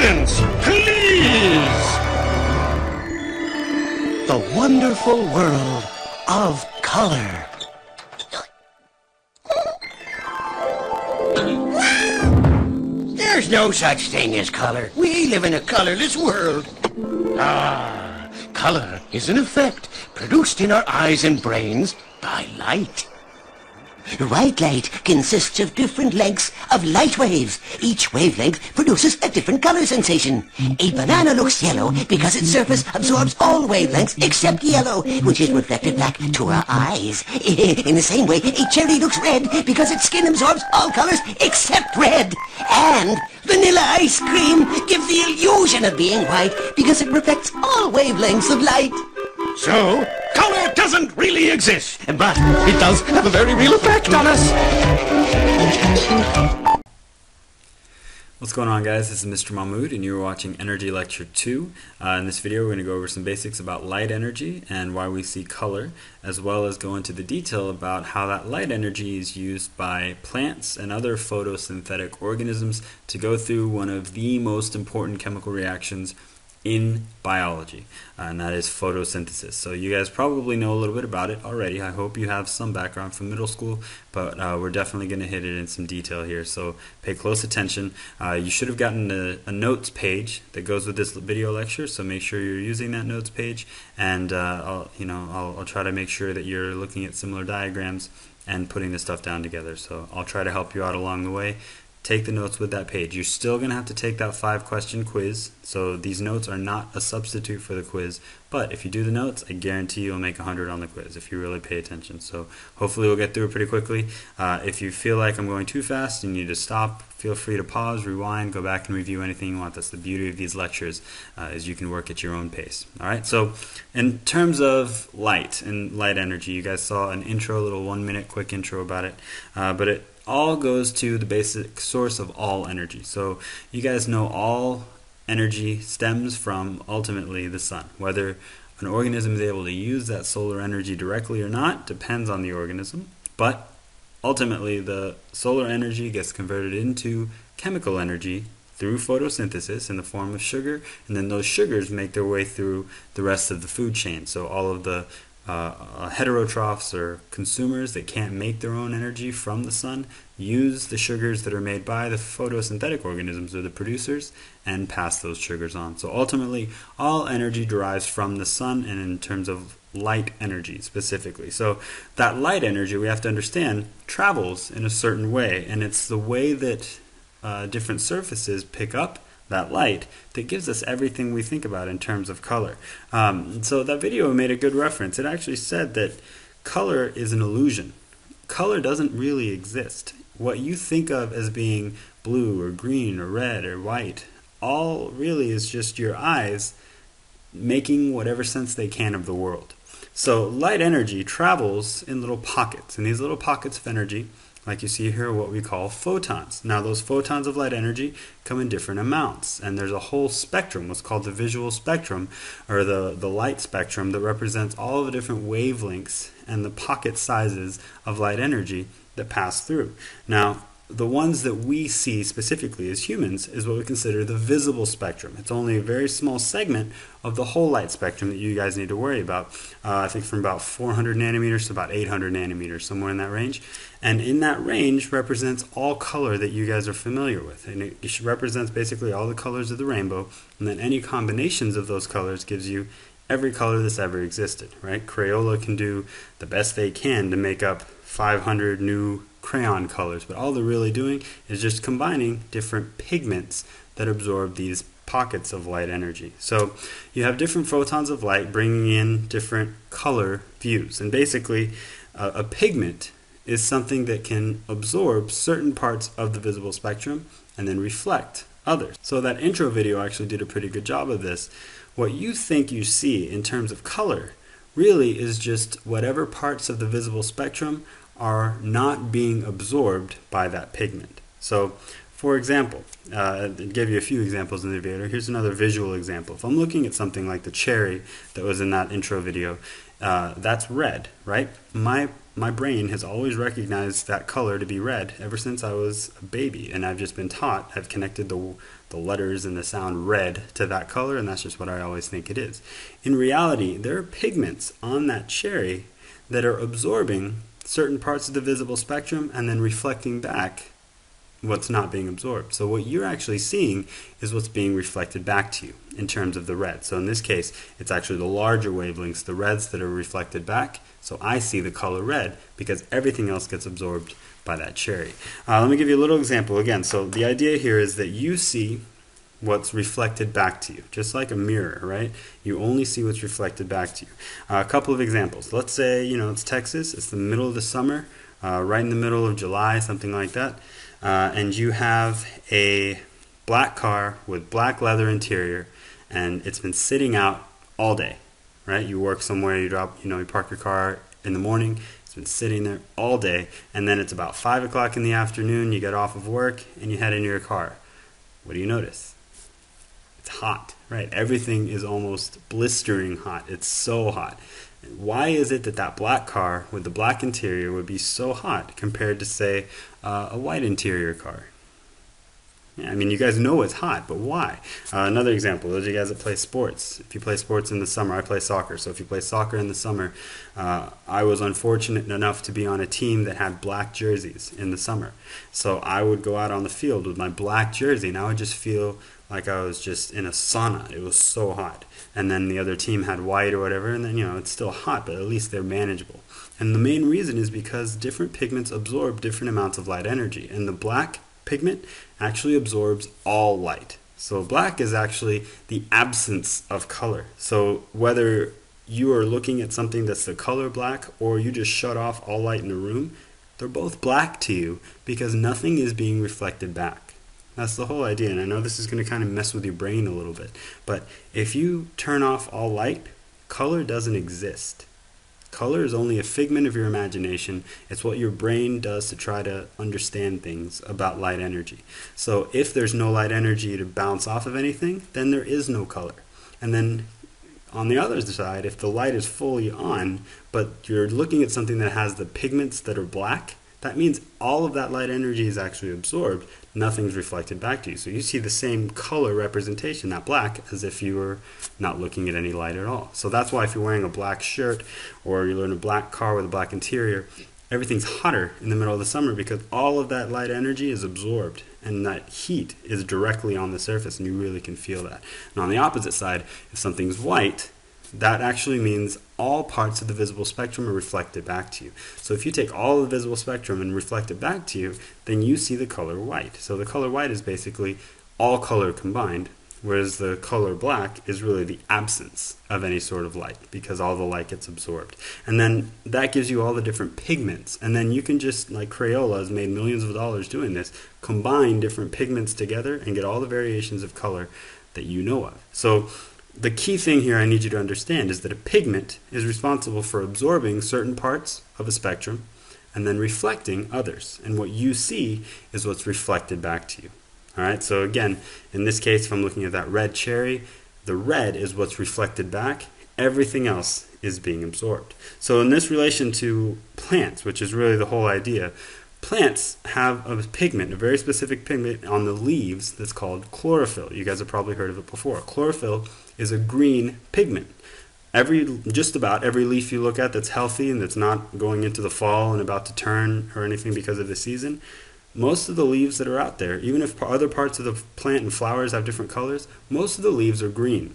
Silence, please! The wonderful world of color. There's no such thing as color. We live in a colorless world. Ah, color is an effect produced in our eyes and brains by light. White light consists of different lengths of light waves. Each wavelength produces a different color sensation. A banana looks yellow because its surface absorbs all wavelengths except yellow, which is reflected back to our eyes. In the same way, a cherry looks red because its skin absorbs all colors except red. And vanilla ice cream gives the illusion of being white because it reflects all wavelengths of light. So, color doesn't really exist, but it does have a very real effect on us. What's going on, guys? This is Mr. Mahmood and you're watching Energy Lecture 2. In this video we're going to go over some basics about light energy and why we see color, as well as go into the detail about how that light energy is used by plants and other photosynthetic organisms to go through one of the most important chemical reactions in biology, and that is photosynthesis. So you guys probably know a little bit about it already. I hope you have some background from middle school, but we're definitely going to hit it in some detail here, so pay close attention. You should have gotten a notes page that goes with this video lecture, so make sure you're using that notes page, and I'll try to make sure that you're looking at similar diagrams and putting this stuff down together. So I'll try to help you out along the way. Take the notes with that page. You're still going to have to take that 5-question quiz, so these notes are not a substitute for the quiz, but if you do the notes, I guarantee you'll make 100 on the quiz if you really pay attention. So hopefully we'll get through it pretty quickly. If you feel like I'm going too fast and you need to stop, feel free to pause, rewind, go back and review anything you want. That's the beauty of these lectures, is you can work at your own pace. Alright, so in terms of light and light energy, you guys saw an intro, a little 1-minute quick intro about it, but it all goes to the basic source of all energy. So you guys know all energy stems from ultimately the sun. Whether an organism is able to use that solar energy directly or not depends on the organism, but ultimately the solar energy gets converted into chemical energy through photosynthesis in the form of sugar, and then those sugars make their way through the rest of the food chain. So all of the heterotrophs, or consumers that can't make their own energy from the sun, use the sugars that are made by the photosynthetic organisms, or the producers, and pass those sugars on. So ultimately all energy derives from the sun, and in terms of light energy specifically. So that light energy, we have to understand, travels in a certain way, and it's the way that different surfaces pick up that light that gives us everything we think about in terms of color. So that video made a good reference. It actually said that color is an illusion. Color doesn't really exist. What you think of as being blue or green or red or white, all really is just your eyes making whatever sense they can of the world. So light energy travels in little pockets, and these little pockets of energy, like you see here, are what we call photons. Now those photons of light energy come in different amounts, and there's a whole spectrum, what's called the visual spectrum, or the light spectrum, that represents all the different wavelengths and the pocket sizes of light energy that pass through. Now the ones that we see specifically as humans is what we consider the visible spectrum. It's only a very small segment of the whole light spectrum that you guys need to worry about. I think from about 400 nanometers to about 800 nanometers, somewhere in that range. And in that range represents all color that you guys are familiar with. And it represents basically all the colors of the rainbow, and then any combinations of those colors gives you every color that's ever existed, right? Crayola can do the best they can to make up 500 new crayon colors, but all they're really doing is just combining different pigments that absorb these pockets of light energy. So you have different photons of light bringing in different color views, and basically a pigment is something that can absorb certain parts of the visible spectrum and then reflect others. So that intro video actually did a pretty good job of this. What you think you see in terms of color really is just whatever parts of the visible spectrum are not being absorbed by that pigment. So for example, I'll give you a few examples in the video. Here's another visual example. If I'm looking at something like the cherry that was in that intro video, that's red, right? My brain has always recognized that color to be red ever since I was a baby, and I've just been taught, I've connected the letters and the sound red to that color, and that's just what I always think it is. In reality, there are pigments on that cherry that are absorbing certain parts of the visible spectrum and then reflecting back what's not being absorbed. So what you're actually seeing is what's being reflected back to you in terms of the red. So in this case, it's actually the larger wavelengths, the reds, that are reflected back. So I see the color red because everything else gets absorbed by that cherry. Let me give you a little example again. So the idea here is that you see what's reflected back to you, just like a mirror, right? You only see what's reflected back to you. A couple of examples. Let's say, it's Texas, it's the middle of the summer, right in the middle of July, something like that, and you have a black car with black leather interior, and it's been sitting out all day, right? You work somewhere, you park your car in the morning, it's been sitting there all day, and then it's about 5 o'clock in the afternoon, you get off of work, and you head into your car. What do you notice? It's hot, right? Everything is almost blistering hot. It's so hot. Why is it that that black car with the black interior would be so hot compared to, say, a white interior car? Yeah, I mean, you guys know it's hot, but why? Another example, those of you guys that play sports. If you play sports in the summer, I play soccer. So if you play soccer in the summer, I was unfortunate enough to be on a team that had black jerseys in the summer. So I would go out on the field with my black jersey, and I would just feel like I was just in a sauna. It was so hot. And then the other team had white or whatever, and then, it's still hot, but at least they're manageable. And the main reason is because different pigments absorb different amounts of light energy. And the black pigment actually absorbs all light. So black is actually the absence of color. So whether you are looking at something that's the color black or you just shut off all light in the room, they're both black to you because nothing is being reflected back. That's the whole idea, and I know this is going to kind of mess with your brain a little bit, but if you turn off all light, color doesn't exist. Color is only a figment of your imagination. It's what your brain does to try to understand things about light energy. So if there's no light energy to bounce off of anything, then there is no color. And then on the other side, if the light is fully on, but you're looking at something that has the pigments that are black, that means all of that light energy is actually absorbed. Nothing's reflected back to you. So you see the same color representation, that black, as if you were not looking at any light at all. So that's why if you're wearing a black shirt or you're in a black car with a black interior, everything's hotter in the middle of the summer because all of that light energy is absorbed and that heat is directly on the surface and you really can feel that. And on the opposite side, if something's white, that actually means all parts of the visible spectrum are reflected back to you. So if you take all the visible spectrum and reflect it back to you, then you see the color white. So the color white is basically all color combined, whereas the color black is really the absence of any sort of light because all the light gets absorbed. And then that gives you all the different pigments. And then you can just, like Crayola has made millions of dollars doing this, combine different pigments together and get all the variations of color that you know of. So the key thing here I need you to understand is that a pigment is responsible for absorbing certain parts of a spectrum and then reflecting others. And what you see is what's reflected back to you. All right, so again, in this case, if I'm looking at that red cherry, the red is what's reflected back. Everything else is being absorbed. So in this relation to plants, which is really the whole idea, plants have a pigment, a very specific pigment on the leaves that's called chlorophyll. You guys have probably heard of it before. Chlorophyll is a green pigment. Just about every leaf you look at that's healthy and that's not going into the fall and about to turn or anything because of the season, most of the leaves that are out there, even if other parts of the plant and flowers have different colors, most of the leaves are green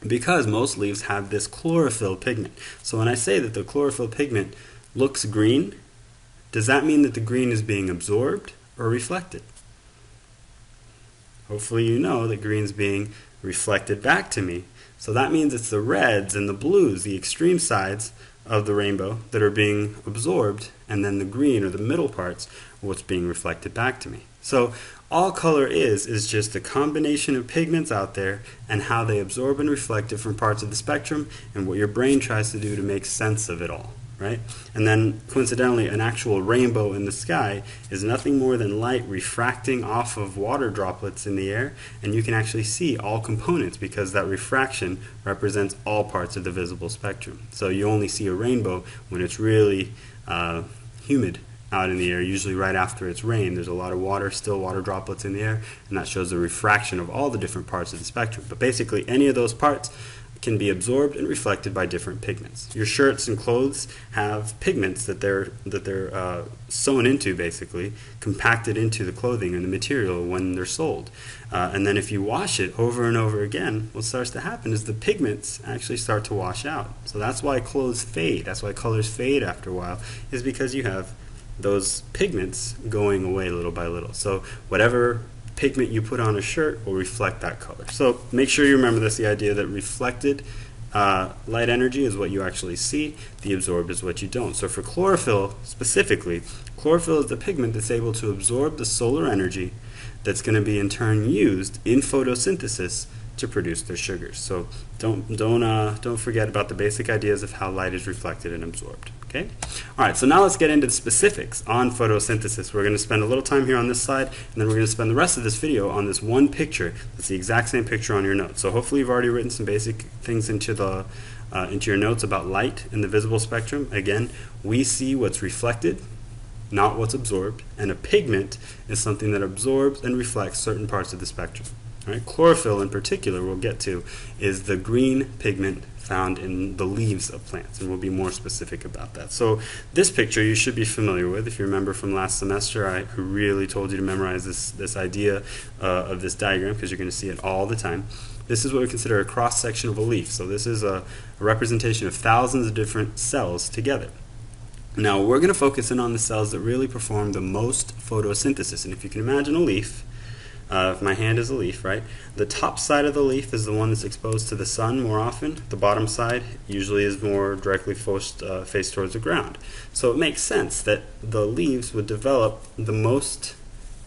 because most leaves have this chlorophyll pigment. So when I say that the chlorophyll pigment looks green, does that mean that the green is being absorbed or reflected? Hopefully you know that green is being reflected back to me. So that means it's the reds and the blues, the extreme sides of the rainbow, that are being absorbed, and then the green or the middle parts are what's being reflected back to me. So all color is just a combination of pigments out there and how they absorb and reflect different parts of the spectrum and what your brain tries to do to make sense of it all. right? And then coincidentally, an actual rainbow in the sky is nothing more than light refracting off of water droplets in the air, and you can actually see all components because that refraction represents all parts of the visible spectrum. So you only see a rainbow when it's really humid out in the air, usually right after it's rained. There's a lot of water, still water droplets in the air, and that shows the refraction of all the different parts of the spectrum. But basically, any of those parts can be absorbed and reflected by different pigments. Your shirts and clothes have pigments that they're sewn into, basically, compacted into the clothing and the material when they're sold. And then if you wash it over and over again, what starts to happen is the pigments actually start to wash out. So that's why clothes fade. That's why colors fade after a while, is because you have those pigments going away little by little. So whatever pigment you put on a shirt will reflect that color. So make sure you remember this, the idea that reflected light energy is what you actually see, the absorbed is what you don't. So for chlorophyll specifically, chlorophyll is the pigment that's able to absorb the solar energy that's going to be in turn used in photosynthesis to produce their sugars. So don't forget about the basic ideas of how light is reflected and absorbed. Okay? All right, so now let's get into the specifics on photosynthesis. We're going to spend a little time here on this slide, and then we're going to spend the rest of this video on this one picture. That's the exact same picture on your notes. So hopefully you've already written some basic things into your notes about light in the visible spectrum. Again, we see what's reflected, not what's absorbed, and a pigment is something that absorbs and reflects certain parts of the spectrum. All right? Chlorophyll in particular, we'll get to, is the green pigment found in the leaves of plants, and we'll be more specific about that. So this picture you should be familiar with. If you remember from last semester, I really told you to memorize this idea of this diagram because you're going to see it all the time. This is what we consider a cross-section of a leaf. So this is a representation of thousands of different cells together. Now we're going to focus in on the cells that really perform the most photosynthesis. And if you can imagine a leaf, if my hand is a leaf, right? The top side of the leaf is the one that's exposed to the sun more often. The bottom side usually is more directly faced towards the ground. So it makes sense that the leaves would develop the most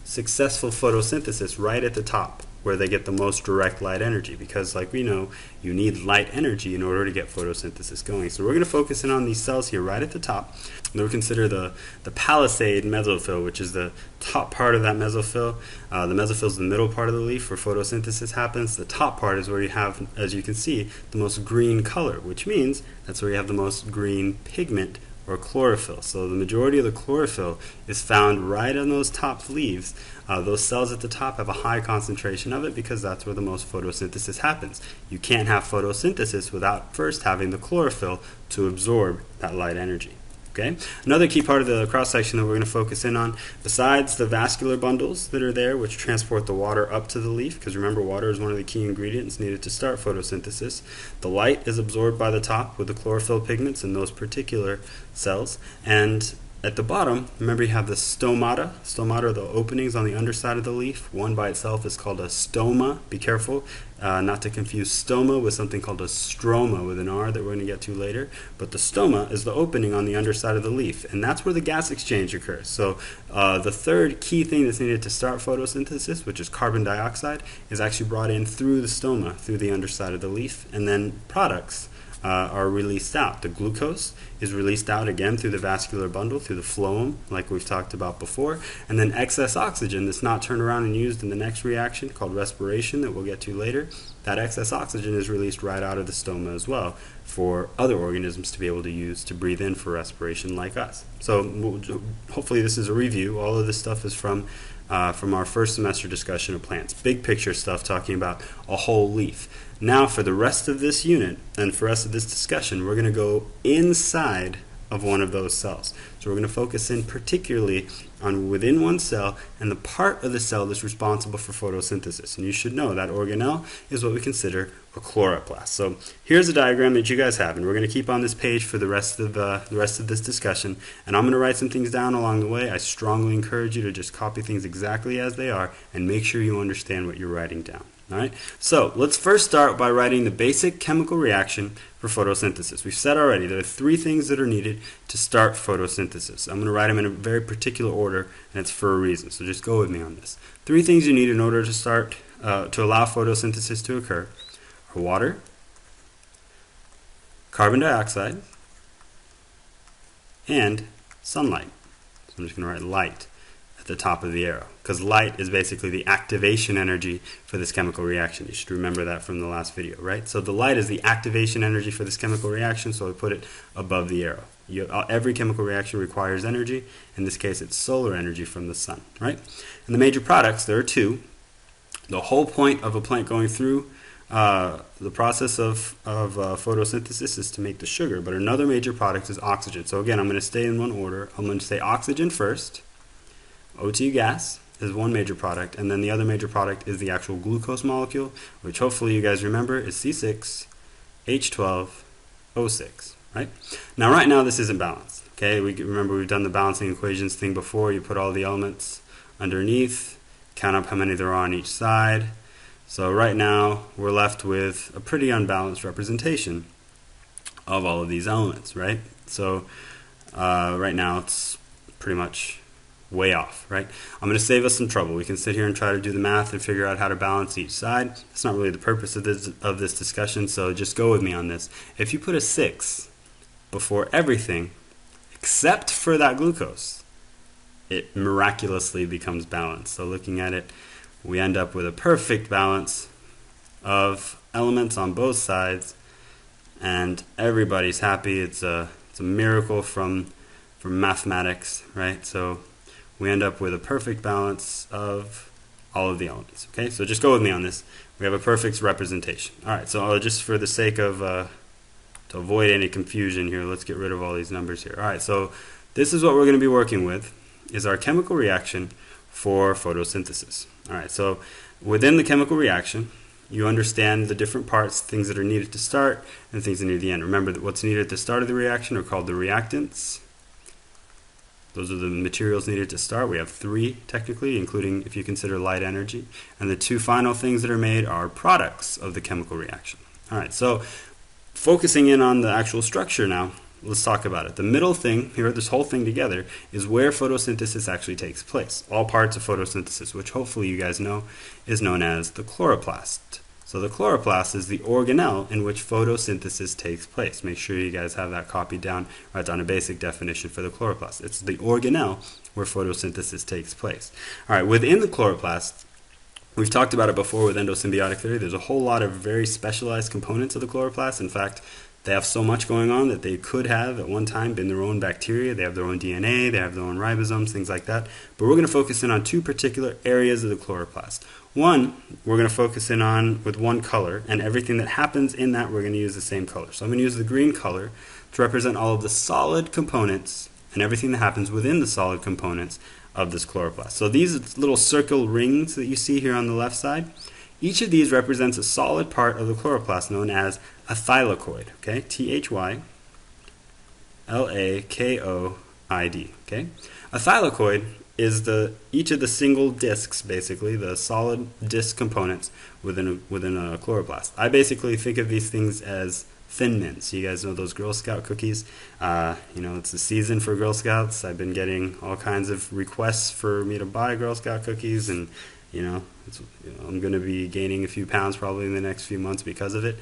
successful photosynthesis right at the top, where they get the most direct light energy, because like we know, you need light energy in order to get photosynthesis going. So we're going to focus in on these cells here right at the top. And we'll consider the Palisade Mesophyll, which is the top part of that mesophyll. The mesophyll is the middle part of the leaf where photosynthesis happens. The top part is where you have, as you can see, the most green color, which means that's where you have the most green pigment or chlorophyll. So the majority of the chlorophyll is found right on those top leaves. Those cells at the top have a high concentration of it because that's where the most photosynthesis happens. You can't have photosynthesis without first having the chlorophyll to absorb that light energy. Okay? Another key part of the cross-section that we're going to focus in on, besides the vascular bundles that are there, which transport the water up to the leaf, because remember, water is one of the key ingredients needed to start photosynthesis. The light is absorbed by the top with the chlorophyll pigments in those particular cells, and at the bottom, remember you have the stomata. Stomata are the openings on the underside of the leaf. One by itself is called a stoma. Be careful not to confuse stoma with something called a stroma with an R that we're going to get to later. But the stoma is the opening on the underside of the leaf, and that's where the gas exchange occurs. So the third key thing that's needed to start photosynthesis, which is carbon dioxide, is actually brought in through the stoma, through the underside of the leaf, and then products are released out. The glucose is released out again through the vascular bundle, through the phloem, like we've talked about before, and then excess oxygen that's not turned around and used in the next reaction called respiration that we'll get to later. That excess oxygen is released right out of the stoma as well for other organisms to be able to use to breathe in for respiration like us. So hopefully this is a review. All of this stuff is from our first semester discussion of plants. Big picture stuff talking about a whole leaf. Now for the rest of this unit and for the rest of this discussion, we're going to go inside of one of those cells. So we're going to focus in particularly on within one cell and the part of the cell that's responsible for photosynthesis. And you should know that organelle is what we consider a chloroplast. So here's a diagram that you guys have, and we're going to keep on this page for the rest of this discussion. And I'm going to write some things down along the way. I strongly encourage you to just copy things exactly as they are and make sure you understand what you're writing down. All right? So let's first start by writing the basic chemical reaction for photosynthesis. We've said already there are three things that are needed to start photosynthesis. I'm going to write them in a very particular order, and it's for a reason. So just go with me on this. Three things you need in order to start to allow photosynthesis to occur are water, carbon dioxide, and sunlight. So I'm just going to write light at the top of the arrow, because light is basically the activation energy for this chemical reaction. You should remember that from the last video, right? So the light is the activation energy for this chemical reaction, so I put it above the arrow. Every chemical reaction requires energy. In this case, it's solar energy from the sun, right? And the major products, there are two. The whole point of a plant going through the process of photosynthesis is to make the sugar, but another major product is oxygen. So again, I'm going to stay in one order. I'm going to say oxygen first. O2 gas is one major product, and then the other major product is the actual glucose molecule, which hopefully you guys remember is C6H12O6, right? Now, right now, this isn't balanced, okay? Remember, we've done the balancing equations thing before. You put all the elements underneath, count up how many there are on each side. So right now, we're left with a pretty unbalanced representation of all of these elements, right? So right now, it's pretty much way off, right? I'm going to save us some trouble. We can sit here and try to do the math and figure out how to balance each side. That's not really the purpose of this discussion, so just go with me on this. If you put a 6 before everything except for that glucose, it miraculously becomes balanced. So looking at it, we end up with a perfect balance of elements on both sides, and everybody's happy. It's a miracle from mathematics, right? So we end up with a perfect balance of all of the elements. Okay, so just go with me on this. We have a perfect representation. All right, so just for the sake of to avoid any confusion here, let's get rid of all these numbers here. All right, so this is what we're going to be working with, is our chemical reaction for photosynthesis. All right, so within the chemical reaction, you understand the different parts, things that are needed to start and things that need at the end. Remember that what's needed at the start of the reaction are called the reactants. Those are the materials needed to start. We have 3 technically, including if you consider light energy. And the 2 final things that are made are products of the chemical reaction. All right, so focusing in on the actual structure now, let's talk about it. The middle thing here, this whole thing together, is where photosynthesis actually takes place. All parts of photosynthesis, which hopefully you guys know, is known as the chloroplast. So the chloroplast is the organelle in which photosynthesis takes place. Make sure you guys have that copied down, write down a basic definition for the chloroplast. It's the organelle where photosynthesis takes place. All right, within the chloroplast, we've talked about it before with endosymbiotic theory. There's a whole lot of very specialized components of the chloroplast. In fact, they have so much going on that they could have at one time been their own bacteria. They have their own DNA, they have their own ribosomes, things like that. But we're going to focus in on 2 particular areas of the chloroplast. One, we're going to focus in on with one color, and everything that happens in that, we're going to use the same color. So I'm going to use the green color to represent all of the solid components and everything that happens within the solid components of this chloroplast. So these little circle rings that you see here on the left side, each of these represents a solid part of the chloroplast known as a thylakoid, okay? Thylakoid, okay? A thylakoid is each of the single discs, basically, the solid disc components within a chloroplast. I basically think of these things as Thin Mints. You guys know those Girl Scout cookies? It's the season for Girl Scouts. I've been getting all kinds of requests for me to buy Girl Scout cookies, and I'm going to be gaining a few pounds probably in the next few months because of it.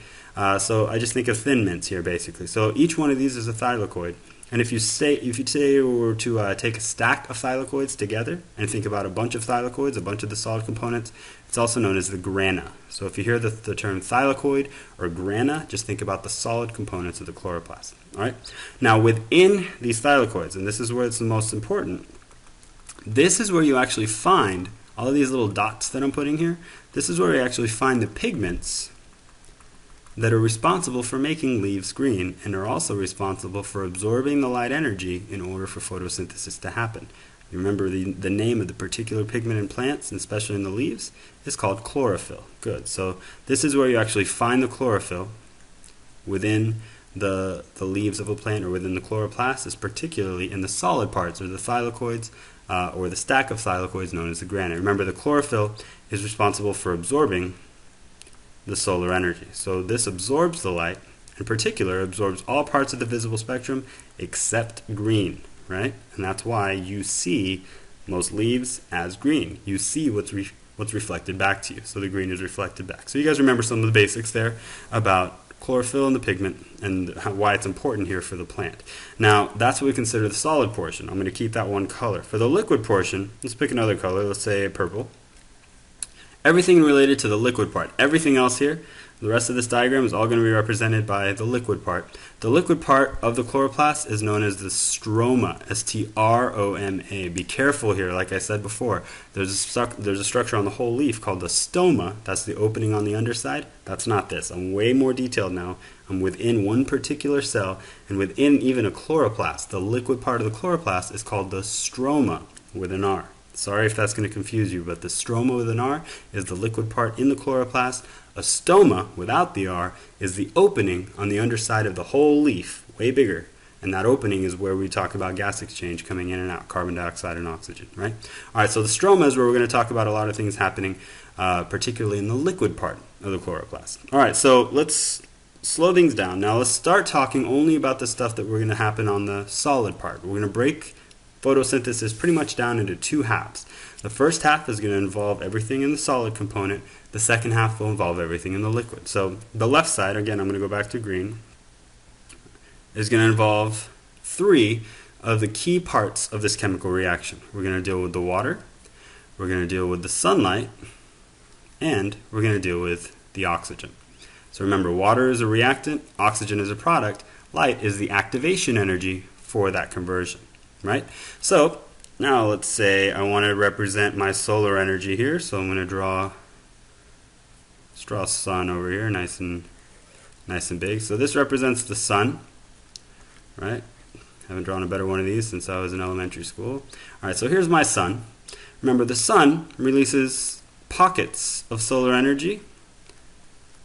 So I just think of Thin Mints here, basically. So each one of these is a thylakoid. And if you say you were to take a stack of thylakoids together and think about a bunch of thylakoids, a bunch of the solid components, it's also known as the grana. So if you hear the term thylakoid or grana, just think about the solid components of the chloroplast. All right. Now within these thylakoids, and this is where it's the most important, this is where you actually find all of these little dots that I'm putting here. This is where you actually find the pigments that are responsible for making leaves green and are also responsible for absorbing the light energy in order for photosynthesis to happen. You remember the name of the particular pigment in plants, and especially in the leaves, is called chlorophyll. Good. So this is where you actually find the chlorophyll within the leaves of a plant or within the chloroplast, is particularly in the solid parts or the thylakoids or the stack of thylakoids known as the grana. Remember, the chlorophyll is responsible for absorbing the solar energy. So this absorbs the light, in particular absorbs all parts of the visible spectrum except green, right? And that's why you see most leaves as green. You see what's reflected back to you. So the green is reflected back. So you guys remember some of the basics there about chlorophyll and the pigment, and why it's important here for the plant. Now, that's what we consider the solid portion. I'm going to keep that one color. For the liquid portion, let's pick another color. Let's say purple. Everything related to the liquid part. Everything else here, the rest of this diagram is all going to be represented by the liquid part. The liquid part of the chloroplast is known as the stroma, S-T-R-O-M-A. Be careful here, like I said before. There's a structure on the whole leaf called the stoma. That's the opening on the underside. That's not this. I'm way more detailed now. I'm within one particular cell, and within even a chloroplast. The liquid part of the chloroplast is called the stroma, with an R. Sorry if that's going to confuse you, but the stroma with an R is the liquid part in the chloroplast. A stoma, without the R, is the opening on the underside of the whole leaf, way bigger. And that opening is where we talk about gas exchange coming in and out, carbon dioxide and oxygen, right? All right, so the stroma is where we're going to talk about a lot of things happening, particularly in the liquid part of the chloroplast. All right, so let's slow things down. Now let's start talking only about the stuff that we're going to happen on the solid part. We're going to break photosynthesis pretty much down into two halves. The first half is going to involve everything in the solid component. The second half will involve everything in the liquid. So the left side, again, I'm going to go back to green, is going to involve three of the key parts of this chemical reaction. We're going to deal with the water, we're going to deal with the sunlight, and we're going to deal with the oxygen. So remember, water is a reactant, oxygen is a product, light is the activation energy for that conversion, right? So now let's say I want to represent my solar energy here, so I'm going to draw sun over here, nice and big. So this represents the sun, right? Haven't drawn a better one of these since I was in elementary school. All right, so here's my sun. Remember, the sun releases pockets of solar energy.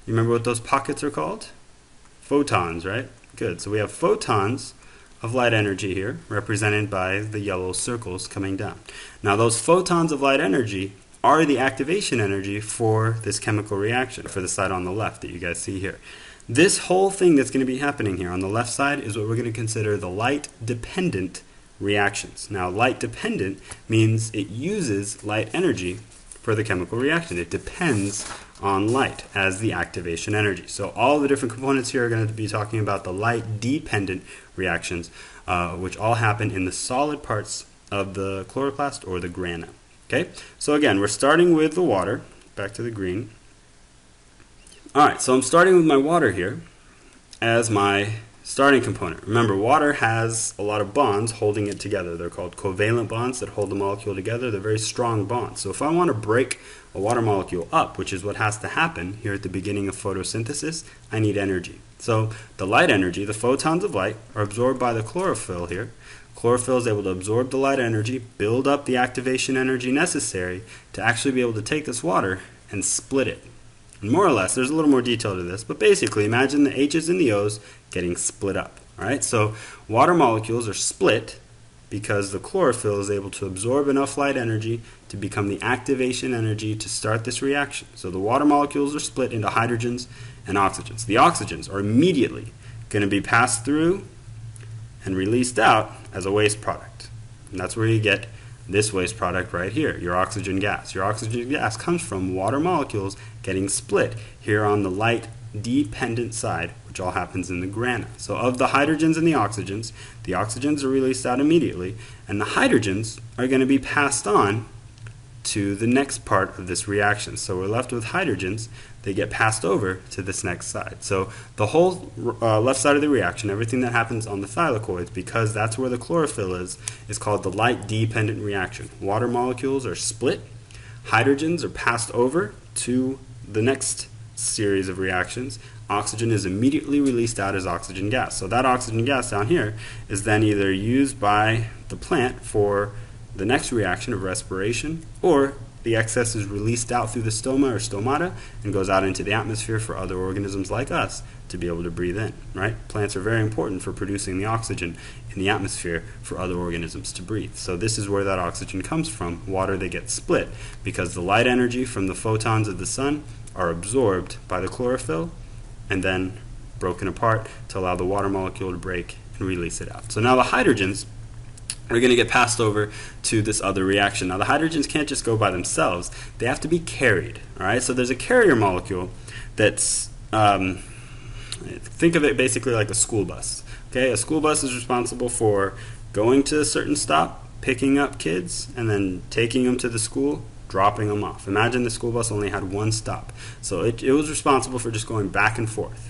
You remember what those pockets are called? Photons, right? Good. So we have photons of light energy here, represented by the yellow circles coming down. Now, those photons of light energy are the activation energy for this chemical reaction, for the side on the left that you guys see here. This whole thing that's going to be happening here on the left side is what we're going to consider the light-dependent reactions. Now, light-dependent means it uses light energy for the chemical reaction. It depends on light as the activation energy. So all the different components here are going to be talking about the light-dependent reactions, which all happen in the solid parts of the chloroplast or the grana. Okay, so again, we're starting with the water. Back to the green. All right, so I'm starting with my water here as my starting component. Remember, water has a lot of bonds holding it together. They're called covalent bonds that hold the molecule together. They're very strong bonds. So if I want to break a water molecule up, which is what has to happen here at the beginning of photosynthesis, I need energy. So the light energy, the photons of light, are absorbed by the chlorophyll here. Chlorophyll is able to absorb the light energy, build up the activation energy necessary to actually be able to take this water and split it. And more or less, there's a little more detail to this, but basically imagine the H's and the O's getting split up. All right, so water molecules are split because the chlorophyll is able to absorb enough light energy to become the activation energy to start this reaction. So the water molecules are split into hydrogens and oxygens. The oxygens are immediately going to be passed through and released out as a waste product. And that's where you get this waste product right here, your oxygen gas. Your oxygen gas comes from water molecules getting split here on the light-dependent side, which all happens in the grana. So of the hydrogens and the oxygens are released out immediately, and the hydrogens are going to be passed on to the next part of this reaction. So we're left with hydrogens. They get passed over to this next side. So the whole left side of the reaction, everything that happens on the thylakoids, because that's where the chlorophyll is called the light-dependent reaction. Water molecules are split. Hydrogens are passed over to the next series of reactions. Oxygen is immediately released out as oxygen gas. So that oxygen gas down here is then either used by the plant for the next reaction of respiration, or the excess is released out through the stoma or stomata and goes out into the atmosphere for other organisms like us to be able to breathe in, right? Plants are very important for producing the oxygen in the atmosphere for other organisms to breathe. So this is where that oxygen comes from, water that gets split, because the light energy from the photons of the sun are absorbed by the chlorophyll and then broken apart to allow the water molecule to break and release it out. So now the hydrogens are going to get passed over to this other reaction. Now the hydrogens can't just go by themselves. They have to be carried. All right. So there's a carrier molecule that's Think of it basically like a school bus. Okay, a school bus is responsible for going to a certain stop, picking up kids, and then taking them to the school, dropping them off. Imagine the school bus only had one stop. So it was responsible for just going back and forth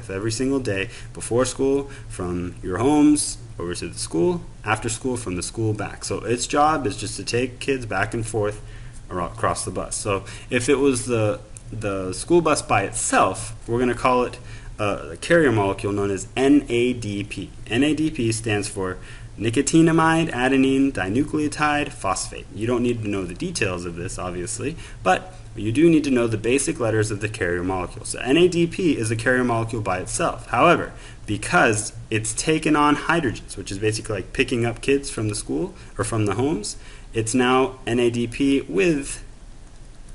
every single day, before school, from your homes over to the school, after school, from the school back. So its job is just to take kids back and forth across the bus. So if it was the school bus by itself, we're going to call it a carrier molecule known as NADP. NADP stands for nicotinamide adenine dinucleotide phosphate. You don't need to know the details of this, obviously, but you do need to know the basic letters of the carrier molecule. So NADP is a carrier molecule by itself. However, because it's taken on hydrogens, which is basically like picking up kids from the school or from the homes, it's now NADP with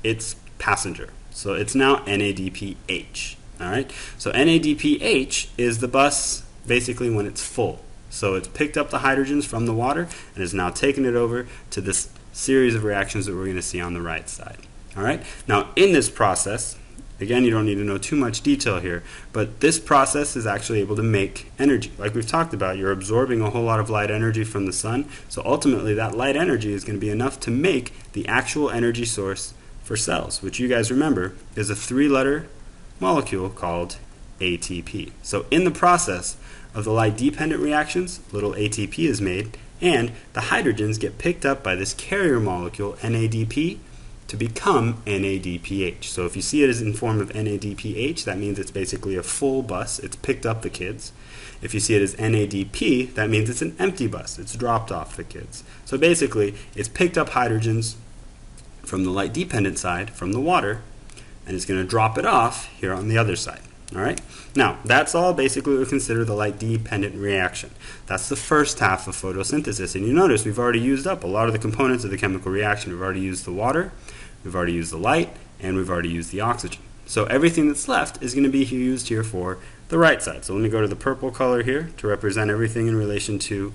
its passenger. So it's now NADPH. All right. So NADPH is the bus basically when it's full. So it's picked up the hydrogens from the water and is now taken it over to this series of reactions that we're going to see on the right side. All right. Now, in this process, again, you don't need to know too much detail here, but this process is actually able to make energy. Like we've talked about, you're absorbing a whole lot of light energy from the sun. So ultimately, that light energy is going to be enough to make the actual energy source for cells, which you guys remember is a 3-letter molecule called ATP. So in the process of the light-dependent reactions, little ATP is made, and the hydrogens get picked up by this carrier molecule, NADP, to become NADPH. So if you see it as in form of NADPH, that means it's basically a full bus. It's picked up the kids. If you see it as NADP, that means it's an empty bus. It's dropped off the kids. So basically, it's picked up hydrogens from the light-dependent side, from the water, and it's going to drop it off here on the other side. All right. Now, that's all basically what we consider the light-dependent reaction. That's the first half of photosynthesis. And you notice we've already used up a lot of the components of the chemical reaction. We've already used the water, we've already used the light, and we've already used the oxygen. So everything that's left is going to be used here for the right side. So let me go to the purple color here to represent everything in relation to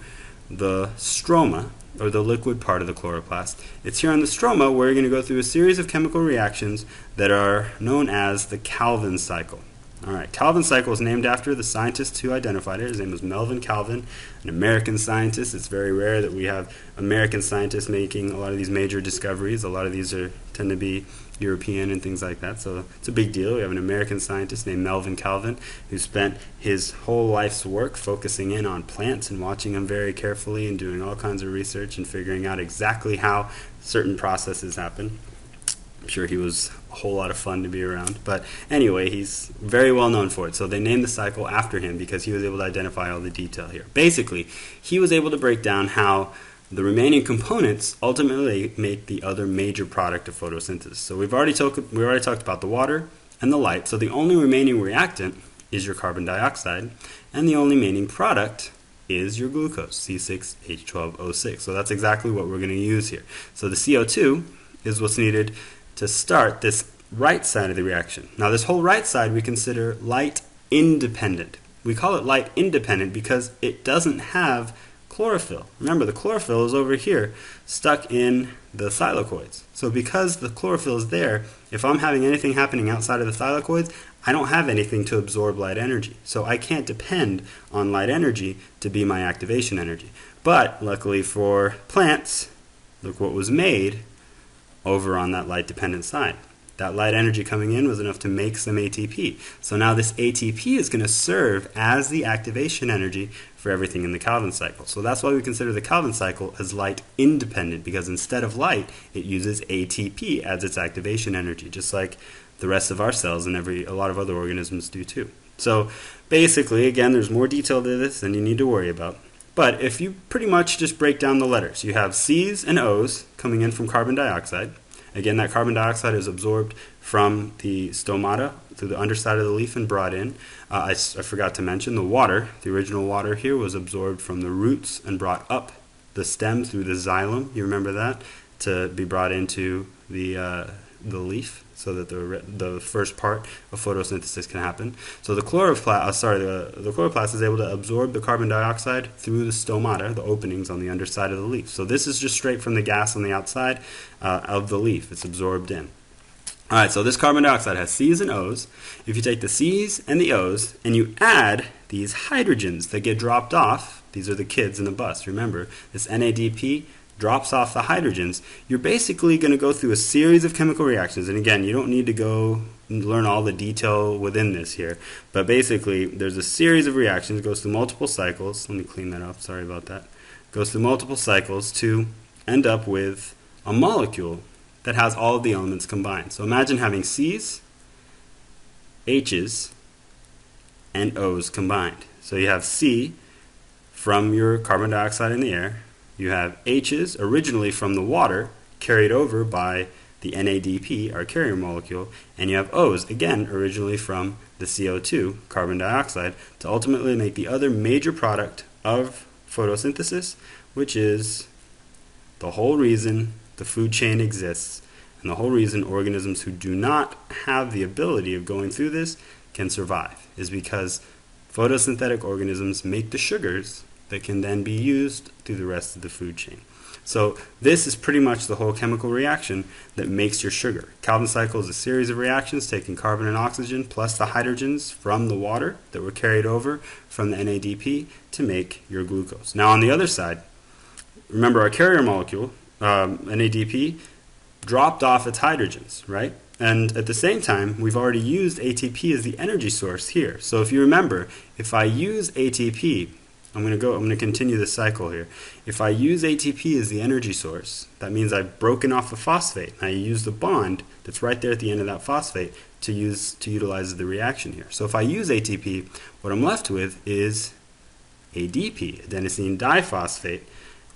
the stroma, or the liquid part of the chloroplast. It's here on the stroma where you're going to go through a series of chemical reactions that are known as the Calvin cycle. All right, Calvin cycle is named after the scientist who identified it. His name was Melvin Calvin, an American scientist. It's very rare that we have American scientists making a lot of these major discoveries. A lot of these tend to be European and things like that, so it's a big deal. We have an American scientist named Melvin Calvin who spent his whole life's work focusing in on plants and watching them very carefully and doing all kinds of research and figuring out exactly how certain processes happen. I'm sure he was a whole lot of fun to be around. But anyway, he's very well known for it. So they named the cycle after him because he was able to identify all the detail here. Basically, he was able to break down how the remaining components ultimately make the other major product of photosynthesis. So we already talked about the water and the light. So the only remaining reactant is your carbon dioxide, and the only remaining product is your glucose, C6H12O6. So that's exactly what we're going to use here. So the CO2 is what's needed to start this right side of the reaction. Now this whole right side we consider light independent. We call it light independent because it doesn't have chlorophyll. Remember, the chlorophyll is over here stuck in the thylakoids. So because the chlorophyll is there, if I'm having anything happening outside of the thylakoids, I don't have anything to absorb light energy. So I can't depend on light energy to be my activation energy. But luckily for plants, look what was made over on that light dependent side. That light energy coming in was enough to make some ATP. So now this ATP is going to serve as the activation energy for everything in the Calvin cycle. So that's why we consider the Calvin cycle as light independent, because instead of light, it uses ATP as its activation energy, just like the rest of our cells and a lot of other organisms do too. So basically, again, there's more detail to this than you need to worry about. But if you pretty much just break down the letters, you have C's and O's coming in from carbon dioxide. Again, that carbon dioxide is absorbed from the stomata through the underside of the leaf and brought in. I forgot to mention the water. The original water here was absorbed from the roots and brought up the stem through the xylem. You remember that? To be brought into the leaf, so that the first part of photosynthesis can happen. So the chloroplast is able to absorb the carbon dioxide through the stomata, the openings on the underside of the leaf. So this is just straight from the gas on the outside of the leaf. It's absorbed in. Alright, so this carbon dioxide has C's and O's. If you take the C's and the O's and you add these hydrogens that get dropped off, these are the kids in the bus, remember, this NADP drops off the hydrogens, you're basically going to go through a series of chemical reactions. And again, you don't need to go and learn all the detail within this here, but basically there's a series of reactions. It goes through multiple cycles. Let me clean that up, sorry about that. It goes through multiple cycles to end up with a molecule that has all of the elements combined. So imagine having C's, H's, and O's combined. So you have C from your carbon dioxide in the air. You have H's originally from the water carried over by the NADP, our carrier molecule, and you have O's, again, originally from the CO2, carbon dioxide, to ultimately make the other major product of photosynthesis, which is the whole reason the food chain exists, and the whole reason organisms who do not have the ability of going through this can survive, is because photosynthetic organisms make the sugars that can then be used through the rest of the food chain. So this is pretty much the whole chemical reaction that makes your sugar. Calvin cycle is a series of reactions taking carbon and oxygen plus the hydrogens from the water that were carried over from the NADP to make your glucose. Now on the other side, remember our carrier molecule, NADP, dropped off its hydrogens, right? And at the same time, we've already used ATP as the energy source here. So if you remember, if I use ATP, I'm going to continue this cycle here. If I use ATP as the energy source, that means I've broken off a phosphate. I use the bond that's right there at the end of that phosphate to utilize the reaction here. So if I use ATP, what I'm left with is ADP, adenosine diphosphate,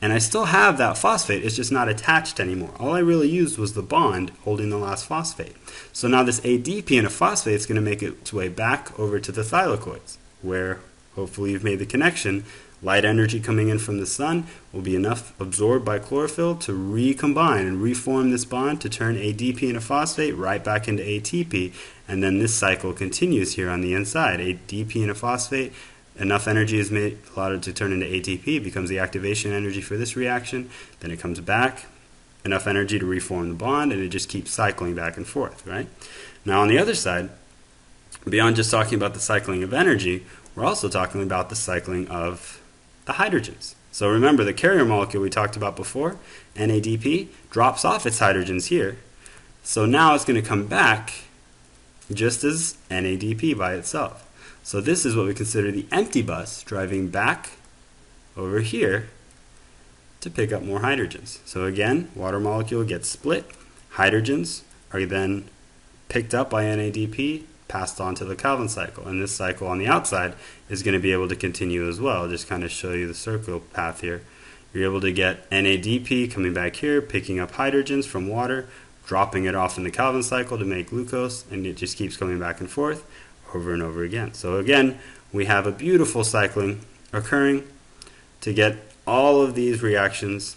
and I still have that phosphate, it's just not attached anymore. All I really used was the bond holding the last phosphate. So now this ADP and a phosphate is going to make its way back over to the thylakoids, where hopefully you've made the connection. Light energy coming in from the sun will be enough absorbed by chlorophyll to recombine and reform this bond to turn ADP and a phosphate right back into ATP. And then this cycle continues here on the inside. ADP and a phosphate, enough energy is allowed to turn into ATP, becomes the activation energy for this reaction. Then it comes back, enough energy to reform the bond, and it just keeps cycling back and forth, right? Now on the other side, beyond just talking about the cycling of energy, we're also talking about the cycling of the hydrogens. So remember, the carrier molecule we talked about before, NADP, drops off its hydrogens here. So now it's going to come back just as NADP by itself. So this is what we consider the empty bus, driving back over here to pick up more hydrogens. So again, water molecule gets split. Hydrogens are then picked up by NADP, passed on to the Calvin cycle, and this cycle on the outside is going to be able to continue as well. I'll just kind of show you the circle path here. You're able to get NADP coming back here, picking up hydrogens from water, dropping it off in the Calvin cycle to make glucose, and it just keeps coming back and forth over and over again. So again, we have a beautiful cycling occurring to get all of these reactions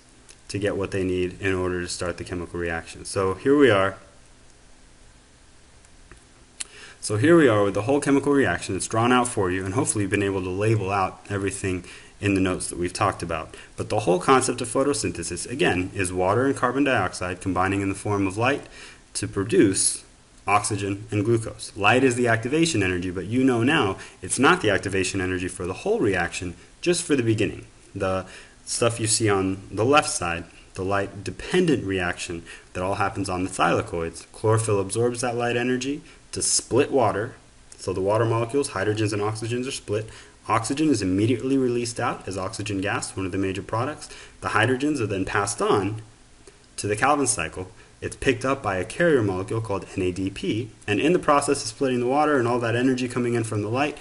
to get what they need in order to start the chemical reaction. So here we are. So here we are with the whole chemical reaction. It's drawn out for you, and hopefully you've been able to label out everything in the notes that we've talked about. But the whole concept of photosynthesis, again, is water and carbon dioxide combining in the form of light to produce oxygen and glucose. Light is the activation energy, but you know now it's not the activation energy for the whole reaction, just for the beginning. The stuff you see on the left side, the light-dependent reaction that all happens on the thylakoids. Chlorophyll absorbs that light energy to split water. So the water molecules, hydrogens and oxygens, are split. Oxygen is immediately released out as oxygen gas, one of the major products. The hydrogens are then passed on to the Calvin cycle. It's picked up by a carrier molecule called NADP, and in the process of splitting the water and all that energy coming in from the light,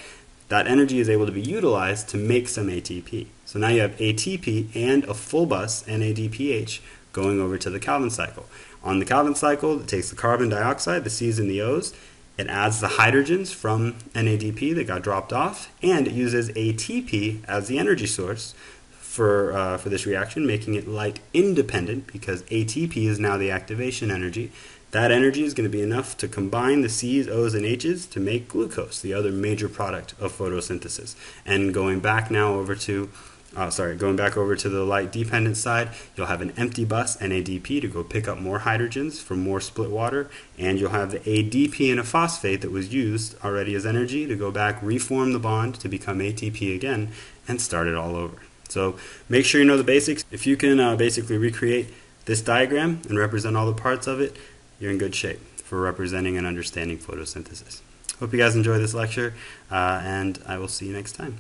that energy is able to be utilized to make some ATP. So now you have ATP and a full bus, NADPH, going over to the Calvin cycle. On the Calvin cycle, it takes the carbon dioxide, the C's and the O's, it adds the hydrogens from NADP that got dropped off, and it uses ATP as the energy source for this reaction, making it light independent because ATP is now the activation energy. That energy is going to be enough to combine the C's, O's, and H's to make glucose, the other major product of photosynthesis. And going back now over to Going back over to the light-dependent side, you'll have an empty bus, NADP, to go pick up more hydrogens from more split water, and you'll have the ADP in a phosphate that was used already as energy to go back, reform the bond to become ATP again, and start it all over. So make sure you know the basics. If you can basically recreate this diagram and represent all the parts of it, you're in good shape for representing and understanding photosynthesis. Hope you guys enjoy this lecture, and I will see you next time.